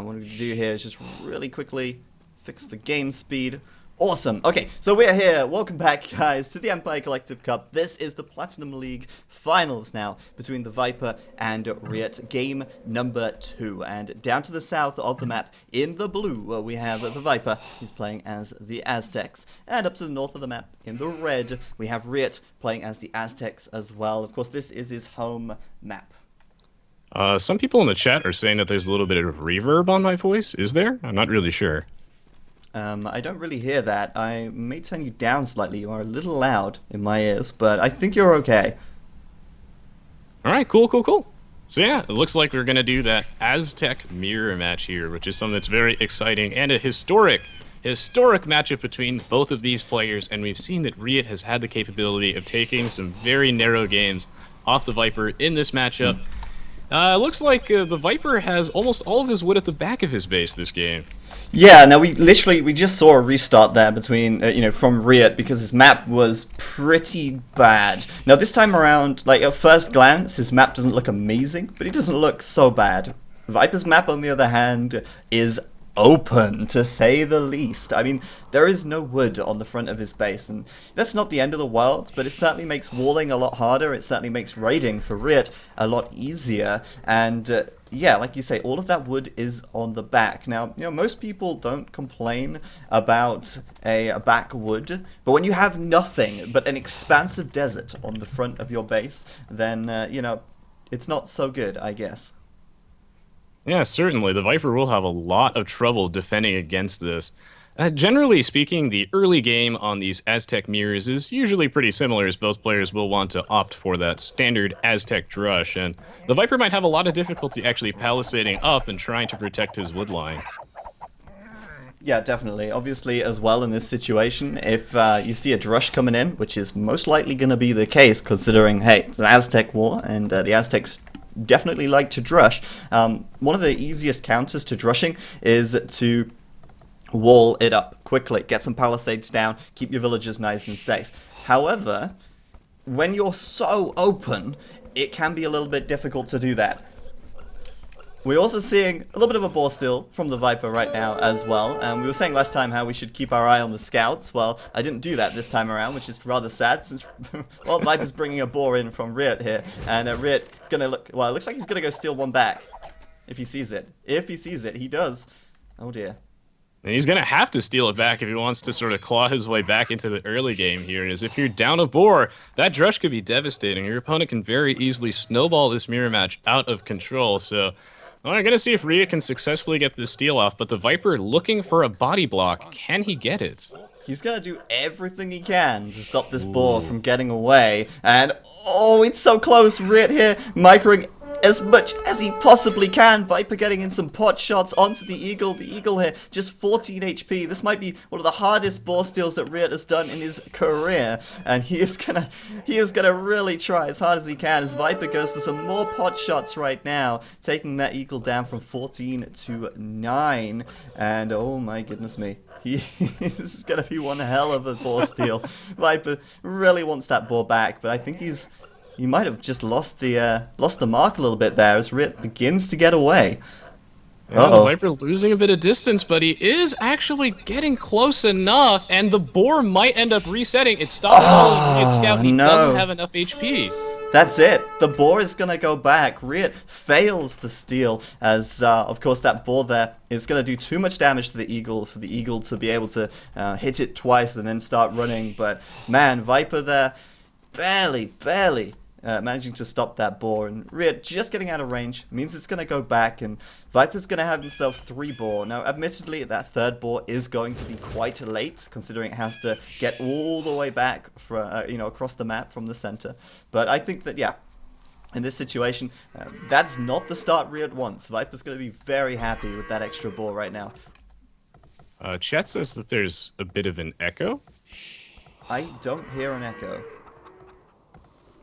what I'm going to do here is just really quickly fix the game speed. Awesome. Okay, so we're here. Welcome back, guys, to the Empire Collective Cup. This is the Platinum League finals now between TheViper and RiuT. Game number 2. And down to the south of the map, in the blue, we have TheViper. He's playing as the Aztecs. And up to the north of the map, in the red, we have RiuT playing as the Aztecs as well. Of course, this is his home map. Some people in the chat are saying that there's a little bit of reverb on my voice. Is there? I'm not really sure. I don't really hear that. I may turn you down slightly. You are a little loud in my ears, but I think you're okay. All right, cool. So yeah, it looks like we're going to do that Aztec mirror match here, which is something that's very exciting and a historic matchup between both of these players, and we've seen that RiuT has had the capability of taking some very narrow games off TheViper in this matchup. Looks like the Viper has almost all of his wood at the back of his base this game. Yeah, now we just saw a restart there between, from RiuT because his map was pretty bad. Now this time around, like at first glance, his map doesn't look amazing, but it doesn't look so bad. Viper's map, on the other hand, is open, to say the least. I mean, there is no wood on the front of his base, and that's not the end of the world, but it certainly makes walling a lot harder. It certainly makes raiding for RiuT a lot easier, and yeah, like you say, all of that wood is on the back. Now, most people don't complain about a back wood, but when you have nothing but an expansive desert on the front of your base, then, it's not so good, I guess. Yeah, certainly. The Viper will have a lot of trouble defending against this. Generally speaking, the early game on these Aztec mirrors is usually pretty similar, as both players will want to opt for that standard Aztec drush, and the Viper might have a lot of difficulty actually palisading up and trying to protect his wood line. Yeah, definitely. Obviously, as well, in this situation, if you see a drush coming in, which is most likely going to be the case, considering, hey, it's an Aztec war, and the Aztecs definitely like to drush. One of the easiest counters to drushing is to wall it up quickly, get some palisades down, keep your villagers nice and safe. However, when you're so open, it can be a little bit difficult to do that. We're also seeing a little bit of a boar steal from the Viper right now as well. We were saying last time how we should keep our eye on the scouts. Well, I didn't do that this time around, which is rather sad since, well, Viper's bringing a boar in from RiuT here. And RiuT gonna look, well, it looks like he's gonna go steal one back. If he sees it. If he sees it, he does. Oh dear. And he's going to have to steal it back if he wants to sort of claw his way back into the early game here. As if you're down a boar, that drush could be devastating. Your opponent can very easily snowball this mirror match out of control. So we're going to see if RiuT can successfully get this steal off. But the Viper looking for a body block. Can he get it? He's going to do everything he can to stop this boar from getting away. And, oh, it's so close. RiuT here, microing as much as he possibly can. Viper getting in some pot shots onto the Eagle. The Eagle here, just 14 HP. This might be one of the hardest boar steals that RiuT has done in his career. And he is gonna really try as hard as he can as Viper goes for some more pot shots right now, taking that Eagle down from 14 to 9. And oh my goodness me. This is going to be one hell of a boar steal. Viper really wants that boar back, but I think he might have just lost the mark a little bit there as RiuT begins to get away. Yeah, the Viper losing a bit of distance, but he is actually getting close enough, and the boar might end up resetting. It stopped the RiuT scout. He doesn't have enough HP. That's it. The boar is going to go back. RiuT fails the steal as, of course, that boar there is going to do too much damage to the Eagle for the Eagle to be able to hit it twice and then start running. But, man, Viper there barely managing to stop that boar, and RiuT just getting out of range means it's going to go back, and Viper's going to have himself 3 boar. Now, admittedly, that 3rd boar is going to be quite late, considering it has to get all the way back from, across the map from the center. But I think that, yeah, in this situation, that's not the start RiuT wants. Viper's going to be very happy with that extra boar right now. Chat says that there's a bit of an echo. I don't hear an echo.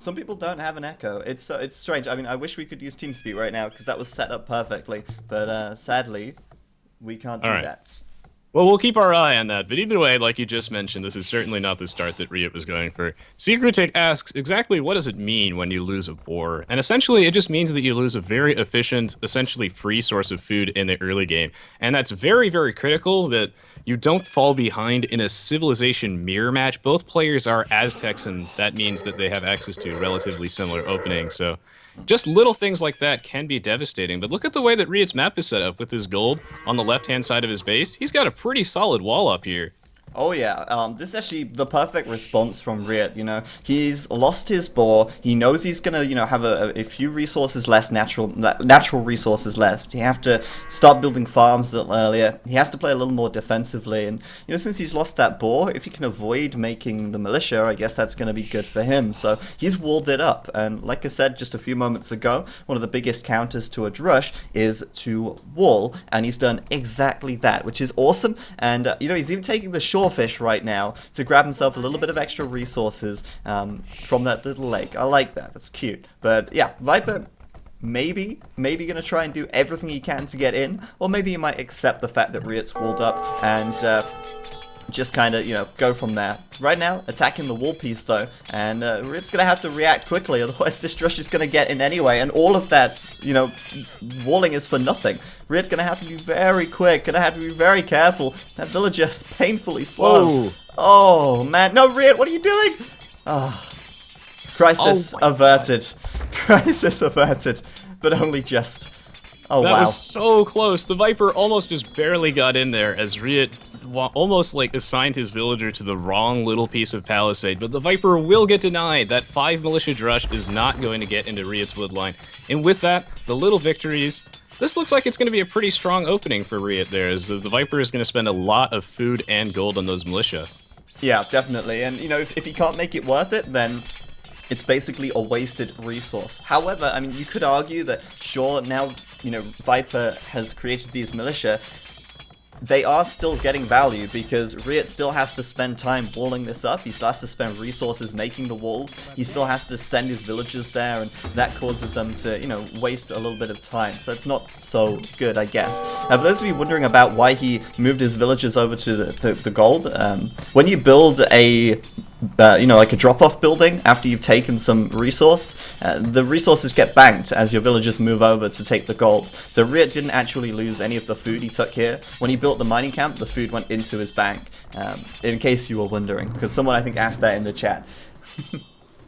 Some people don't have an echo. It's strange. I mean, I wish we could use TeamSpeak right now because that was set up perfectly. But sadly, we can't do that. Well, we'll keep our eye on that. But either way, like you just mentioned, this is certainly not the start that RiuT was going for. Secretic asks exactly what does it mean when you lose a boar? And essentially, it just means that you lose a very efficient, essentially free source of food in the early game. And that's very, very critical that you don't fall behind in a civilization mirror match. Both players are Aztecs, and that means that they have access to relatively similar openings. So just little things like that can be devastating. But look at the way that RiuT's map is set up with his gold on the left-hand side of his base. He's got a pretty solid wall up here. Oh yeah, this is actually the perfect response from RiuT, you know. He's lost his boar, he knows he's gonna, you know, have a few resources less, natural resources left. You have to start building farms a little earlier, he has to play a little more defensively, and, you know, since he's lost that boar, if he can avoid making the militia, I guess that's gonna be good for him. So, he's walled it up, and like I said just a few moments ago, one of the biggest counters to a drush is to wall, and he's done exactly that, which is awesome, and, you know, he's even taking the fish right now to grab himself a little bit of extra resources from that little lake. I like that. That's cute. But yeah, Viper maybe gonna try and do everything he can to get in, or maybe he might accept the fact that RiuT's walled up and just kind of, you know, go from there. Right now, attacking the wall piece though, and RiuT's gonna have to react quickly, otherwise this drush is gonna get in anyway, and all of that, you know, walling is for nothing. RiuT's gonna have to be very quick, gonna have to be very careful. That villager's painfully slow. Whoa. Oh man, no RiuT, what are you doing? Oh, crisis averted. Crisis averted, but only just. Oh That wow. was so close. The Viper almost just barely got in there as RiuT almost like assigned his villager to the wrong little piece of palisade. But the Viper will get denied. That 5 militia drush is not going to get into RiuT's woodline. And with that, the little victories. This looks like it's going to be a pretty strong opening for RiuT there, as the Viper is going to spend a lot of food and gold on those militia. Yeah, definitely. And, you know, if he can't make it worth it, then it's basically a wasted resource. However, I mean, you could argue that, sure, now, you know, Viper has created these militia, they are still getting value because RiuT still has to spend time walling this up. He still has to spend resources making the walls. He still has to send his villagers there, and that causes them to, you know, waste a little bit of time. So it's not so good, I guess. For those of you wondering about why he moved his villagers over to the gold, when you build a you know, like a drop-off building after you've taken some resource, the resources get banked as your villagers move over to take the gold. So RiuT didn't actually lose any of the food he took here. When he built the mining camp, the food went into his bank, in case you were wondering, because someone I think asked that in the chat.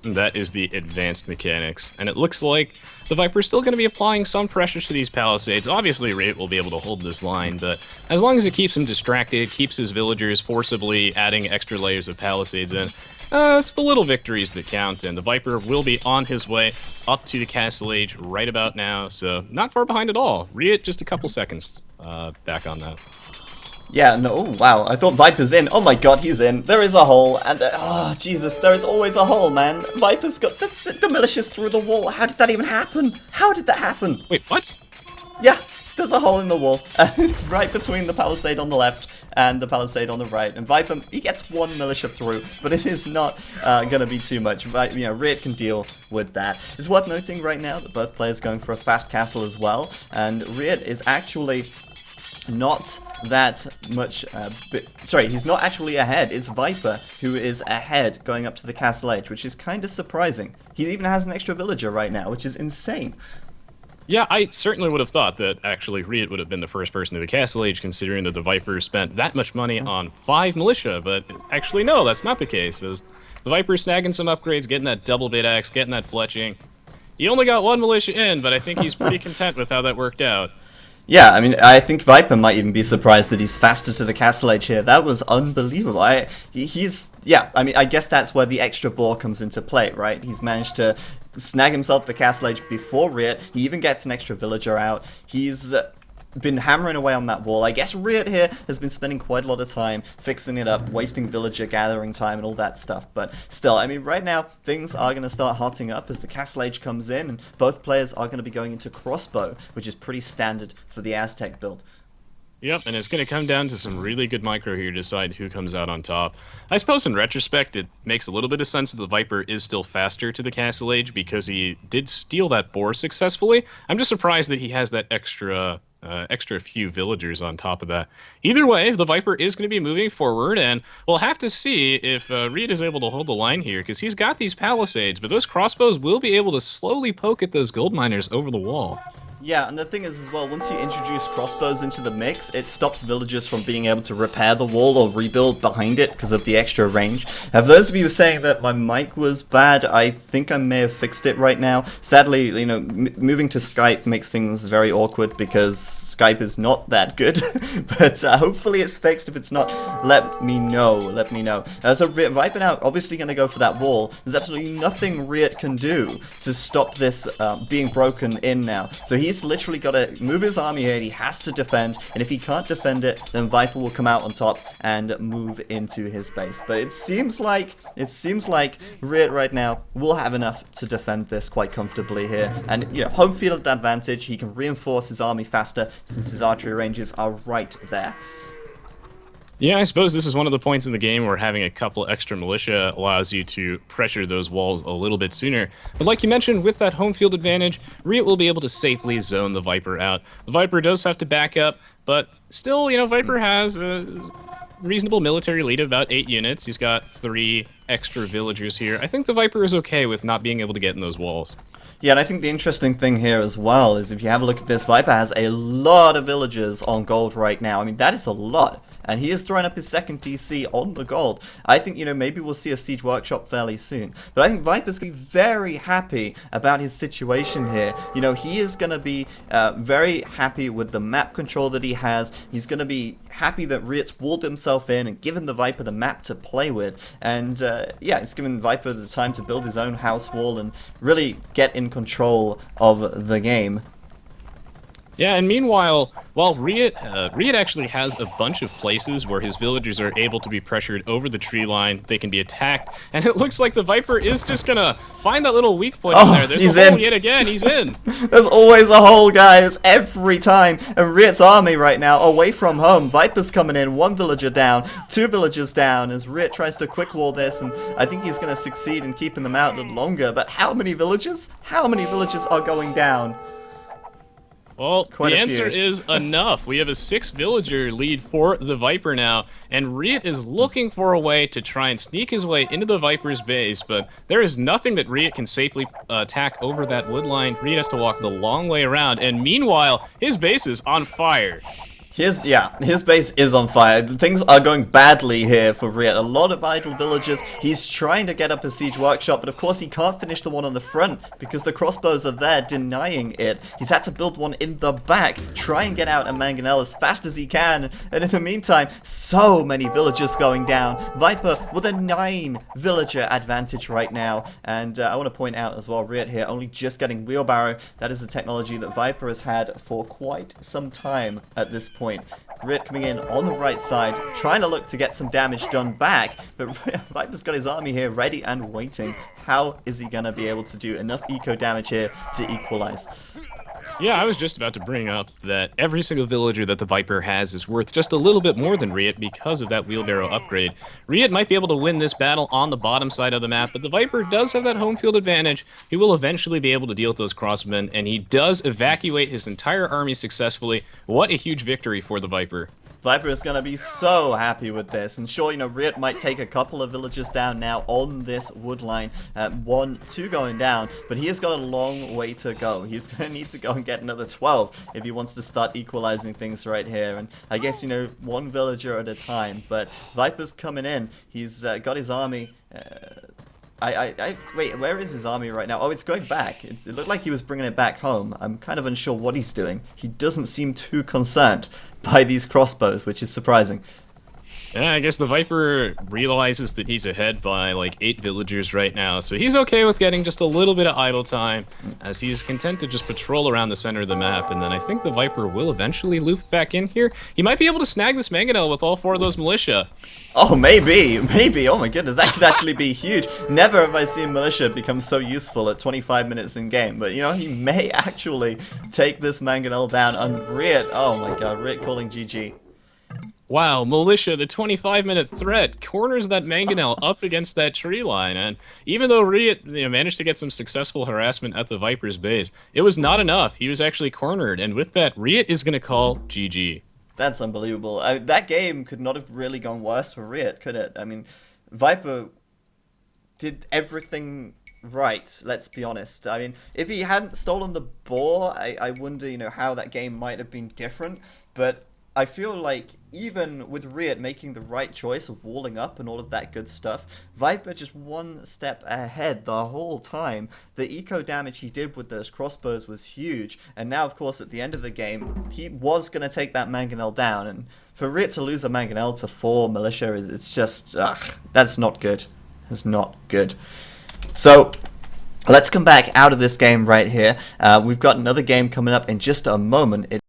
That is the advanced mechanics. And it looks like the Viper's still going to be applying some pressure to these palisades. Obviously, RiuT will be able to hold this line, but as long as it keeps him distracted, keeps his villagers forcibly adding extra layers of palisades in, it's the little victories that count, and the Viper will be on his way up to the Castle Age right about now, so not far behind at all. RiuT just a couple seconds back on that. Yeah, no, oh, wow, I thought Viper's in. Oh my god, he's in. There is a hole, and, oh, Jesus, there is always a hole, man. Viper's got, the militia's through the wall. How did that even happen? How did that happen? Wait, what? Yeah, there's a hole in the wall, right between the palisade on the left and the palisade on the right. And Viper, he gets one militia through, but it is not gonna be too much. Right, you know, RiuT can deal with that. It's worth noting right now that both players going for a fast castle as well, and RiuT is actually not that much, sorry, he's not actually ahead. It's Viper who is ahead going up to the Castle Age, which is kind of surprising. He even has an extra villager right now, which is insane. Yeah, I certainly would have thought that actually RiuT would have been the first person to the Castle Age, considering that the Viper spent that much money on 5 militia, but actually no, that's not the case. The Viper's snagging some upgrades, getting that double bit axe, getting that fletching. He only got 1 militia in, but I think he's pretty content with how that worked out. Yeah, I mean, I think Viper might even be surprised that he's faster to the Castle Age here. That was unbelievable. Yeah, I mean, I guess that's where the extra boar comes into play, right? He's managed to snag himself the Castle Age before RiuT. He even gets an extra villager out. He's been hammering away on that wall. I guess RiuT here has been spending quite a lot of time fixing it up, wasting villager gathering time and all that stuff. But still, I mean, right now, things are going to start hotting up as the Castle Age comes in, and both players are going to be going into crossbow, which is pretty standard for the Aztec build. Yep, and it's going to come down to some really good micro here to decide who comes out on top. I suppose in retrospect, it makes a little bit of sense that the Viper is still faster to the Castle Age because he did steal that boar successfully. I'm just surprised that he has that extra extra few villagers on top of that. Either way, the Viper is going to be moving forward, and we'll have to see if RiuT is able to hold the line here, because he's got these palisades, but those crossbows will be able to slowly poke at those gold miners over the wall. Yeah, and the thing is as well, once you introduce crossbows into the mix, it stops villagers from being able to repair the wall or rebuild behind it because of the extra range. For those of you saying that my mic was bad, I think I may have fixed it right now. Sadly, you know, moving to Skype makes things very awkward because Skype is not that good, but hopefully it's fixed. If it's not, let me know, So Viper now obviously going to go for that wall. There's absolutely nothing RiuT can do to stop this being broken in now. So he's literally got to move his army here, he has to defend, and if he can't defend it, then Viper will come out on top and move into his base. But it seems like RiuT right now will have enough to defend this quite comfortably here. And, you know, home field advantage, he can reinforce his army faster, since his archery ranges are right there. Yeah, I suppose this is one of the points in the game where having a couple extra militia allows you to pressure those walls a little bit sooner. But like you mentioned, with that home field advantage, RiuT will be able to safely zone the Viper out. The Viper does have to back up, but still, you know, Viper has a reasonable military lead of about 8 units. He's got 3 extra villagers here. I think the Viper is okay with not being able to get in those walls. Yeah, and I think the interesting thing here as well is if you have a look at this, Viper has a lot of villagers on gold right now. I mean, that is a lot. And he is throwing up his second DC on the gold. I think, you know, maybe we'll see a siege workshop fairly soon. But I think Viper's going to be very happy about his situation here. You know, he is going to be very happy with the map control that he has. He's going to be happy that RiuT's walled himself in and given the Viper the map to play with. And, yeah, it's given Viper the time to build his own house wall and really get in control of the game. Yeah, and meanwhile, while RiuT actually has a bunch of places where his villagers are able to be pressured over the tree line, they can be attacked, and it looks like the Viper is just gonna find that little weak point in there. There's a hole yet again, he's in. There's always a hole, guys, every time. And RiuT's army right now, away from home. Viper's coming in, 1 villager down, 2 villagers down, as RiuT tries to quick wall this, and I think he's gonna succeed in keeping them out a little longer. But how many villagers? How many villagers are going down? Well, the answer is enough. We have a 6-villager lead for the Viper now, and RiuT is looking for a way to try and sneak his way into the Viper's base, but there is nothing that RiuT can safely attack over that wood line. RiuT has to walk the long way around, and meanwhile, his base is on fire. His base is on fire. Things are going badly here for RiuT. A lot of idle villagers. He's trying to get up a siege workshop, but of course he can't finish the one on the front because the crossbows are there denying it. He's had to build one in the back, try and get out a mangonel as fast as he can, and in the meantime, so many villagers going down. Viper with a 9 villager advantage right now, and I want to point out as well, RiuT here only just getting wheelbarrow. That is a technology that Viper has had for quite some time at this point. RiuT coming in on the right side, trying to look to get some damage done back, but Viper's got his army here ready and waiting. How is he going to be able to do enough eco damage here to equalize? Yeah, I was just about to bring up that every single villager that the Viper has is worth just a little bit more than RiuT because of that wheelbarrow upgrade. RiuT might be able to win this battle on the bottom side of the map, but the Viper does have that home field advantage. He will eventually be able to deal with those crossmen, and he does evacuate his entire army successfully. What a huge victory for the Viper. Viper is going to be so happy with this, and sure, you know, RiuT might take a couple of villagers down now on this wood line, 1, 2 going down, but he has got a long way to go. He's going to need to go and get another 12 if he wants to start equalizing things right here, and I guess, you know, 1 villager at a time, but Viper's coming in. He's got his army. Wait, where is his army right now? Oh, it's going back. It looked like he was bringing it back home. I'm kind of unsure what he's doing. He doesn't seem too concerned by these crossbows, which is surprising. Yeah, I guess the Viper realizes that he's ahead by like 8 villagers right now, so he's okay with getting just a little bit of idle time, as he's content to just patrol around the center of the map, and then I think the Viper will eventually loop back in here. He might be able to snag this mangonel with all 4 of those militia. Oh, maybe. Oh my goodness, that could actually be huge. Never have I seen militia become so useful at 25 minutes in game, but you know, he may actually take this mangonel down on RiuT. Oh my god, RiuT calling GG. Wow, Militia, the 25-minute threat, corners that Mangonel up against that tree line, and even though RiuT managed to get some successful harassment at the Viper's base, it was not enough. He was actually cornered, and with that, RiuT is going to call GG. That's unbelievable. That game could not have really gone worse for RiuT, could it? I mean, Viper did everything right, let's be honest. I mean, if he hadn't stolen the ball, I wonder, how that game might have been different. But I feel like even with RiuT making the right choice of walling up and all of that good stuff, Viper just one step ahead the whole time. The eco damage he did with those crossbows was huge, and now, of course, at the end of the game, he was going to take that Mangonel down, and for RiuT to lose a Mangonel to 4 Militia, it's just, that's not good. It's not good. So, let's come back out of this game right here. We've got another game coming up in just a moment.